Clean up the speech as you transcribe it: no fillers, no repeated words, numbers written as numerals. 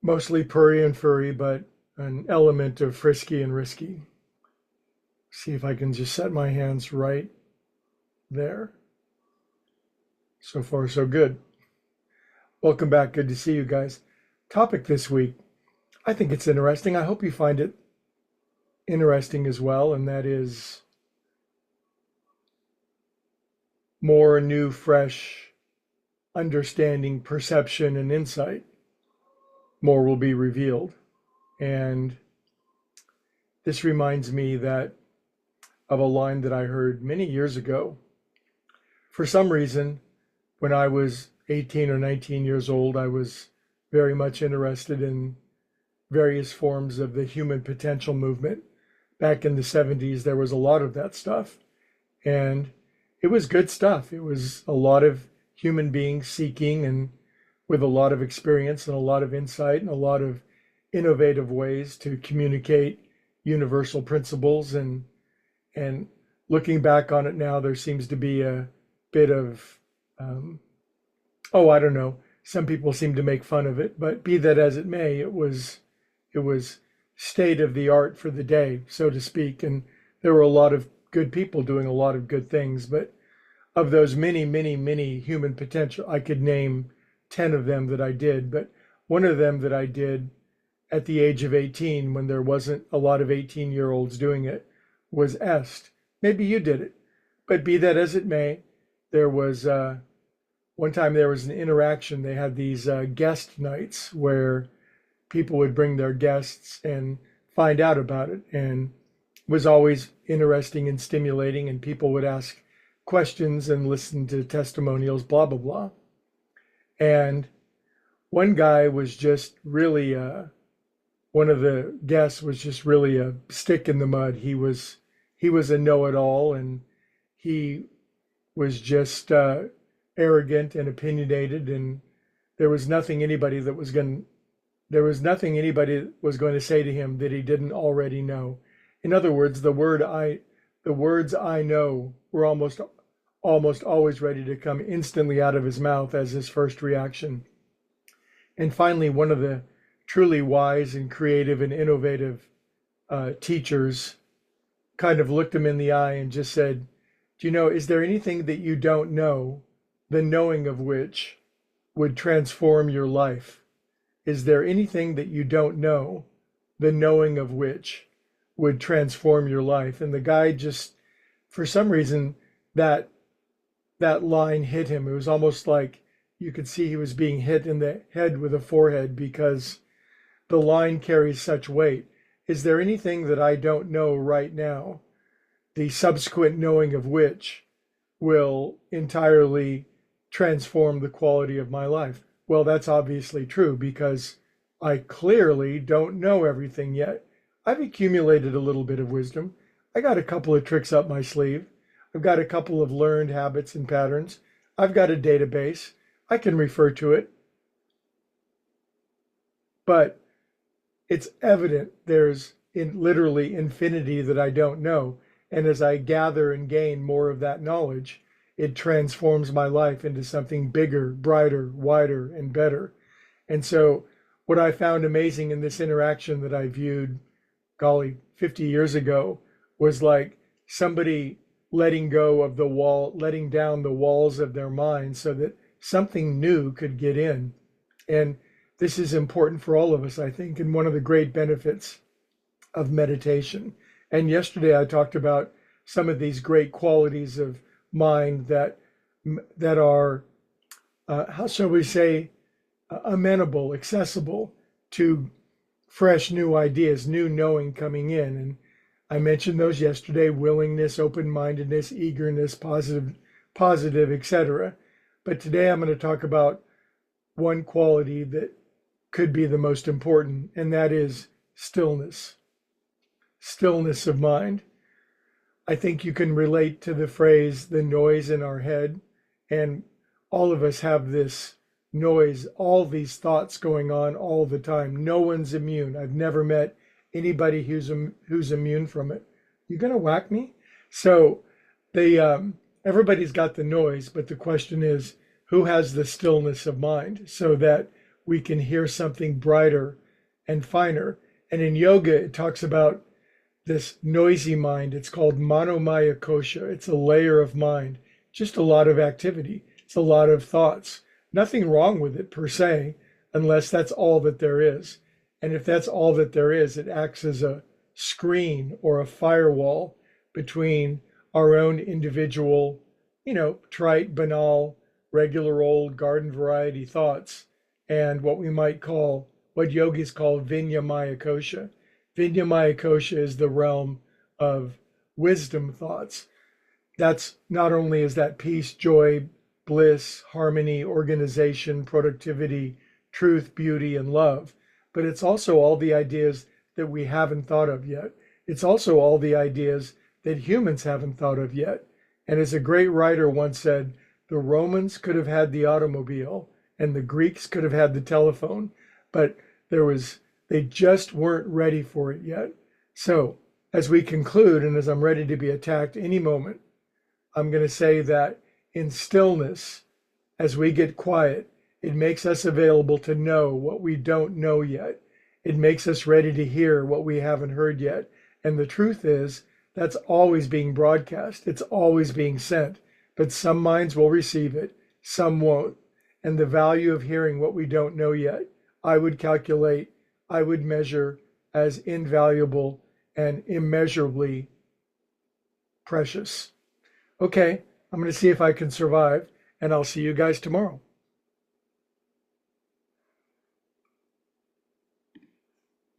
Mostly purry and furry, but an element of frisky and risky. See if I can just set my hands right there. So far, so good. Welcome back. Good to see you guys. Topic this week. I think it's interesting. I hope you find it interesting as well, and that is more new, fresh understanding, perception, and insight. More will be revealed. And this reminds me that of a line that I heard many years ago. For some reason, when I was 18 or 19 years old, I was very much interested in various forms of the human potential movement. Back in the 70s, there was a lot of that stuff. And it was good stuff. It was a lot of human beings seeking and with a lot of experience and a lot of insight and a lot of innovative ways to communicate universal principles. And looking back on it now, there seems to be a bit of, I don't know. Some people seem to make fun of it, but be that as it may, it was state of the art for the day, so to speak. And there were a lot of good people doing a lot of good things. But of those many, many, many human potential, I could name 10 of them that I did. But one of them that I did at the age of 18, when there wasn't a lot of 18-year-olds doing it, was est. Maybe you did it. But be that as it may, there was one time there was an interaction. They had these guest nights where people would bring their guests and find out about it. And it was always interesting and stimulating. And people would ask questions and listen to testimonials, blah, blah, blah. And one guy was just really, one of the guests was just really a stick in the mud. He was a know-it-all, and he was just arrogant and opinionated, and there was nothing anybody was going to say to him that he didn't already know. In other words, the words I know were almost always ready to come instantly out of his mouth as his first reaction. And finally, one of the truly wise and creative and innovative teachers kind of looked him in the eye and just said, "Do you know, is there anything that you don't know, the knowing of which would transform your life? Is there anything that you don't know, the knowing of which would transform your life?" And the guy just, for some reason, that line hit him. It was almost like you could see he was being hit in the head with a forehead, because the line carries such weight. Is there anything that I don't know right now, the subsequent knowing of which will entirely transform the quality of my life? Well, that's obviously true, because I clearly don't know everything yet. I've accumulated a little bit of wisdom. I got a couple of tricks up my sleeve. I've got a couple of learned habits and patterns. I've got a database. I can refer to it. But it's evident there's literally infinity that I don't know. And as I gather and gain more of that knowledge, it transforms my life into something bigger, brighter, wider, and better. And so what I found amazing in this interaction that I viewed, golly, 50 years ago, was like somebody letting go of the wall, letting down the walls of their mind so that something new could get in. And this is important for all of us, I think, and one of the great benefits of meditation. And yesterday I talked about some of these great qualities of mind that are, how shall we say, amenable, accessible to fresh new ideas, new knowing coming in. And I mentioned those yesterday: willingness, open-mindedness, eagerness, positive, etc. But today I'm going to talk about one quality that could be the most important, and that is stillness of mind. I think you can relate to the phrase, the noise in our head, and all of us have this noise, all these thoughts going on all the time. No one's immune. I've never met anybody who's immune from it. You gonna whack me? So everybody's got the noise, but the question is, who has the stillness of mind so that we can hear something brighter and finer. And in yoga, it talks about this noisy mind. It's called manomaya kosha. It's a layer of mind, just a lot of activity. It's a lot of thoughts. Nothing wrong with it per se, unless that's all that there is. And if that's all that there is, it acts as a screen or a firewall between our own individual, trite, banal, regular old garden variety thoughts and what we might call, what yogis call Vinyamaya Kosha. Vinyamaya Kosha is the realm of wisdom thoughts. That's not only is that peace, joy, bliss, harmony, organization, productivity, truth, beauty, and love, but it's also all the ideas that we haven't thought of yet. It's also all the ideas that humans haven't thought of yet. And as a great writer once said, the Romans could have had the automobile and the Greeks could have had the telephone, but they just weren't ready for it yet. So as we conclude, and as I'm ready to be attacked any moment, I'm going to say that in stillness, as we get quiet, it makes us available to know what we don't know yet. It makes us ready to hear what we haven't heard yet. And the truth is, that's always being broadcast. It's always being sent. But some minds will receive it, some won't. And the value of hearing what we don't know yet, I would calculate, I would measure as invaluable and immeasurably precious. Okay, I'm going to see if I can survive, and I'll see you guys tomorrow.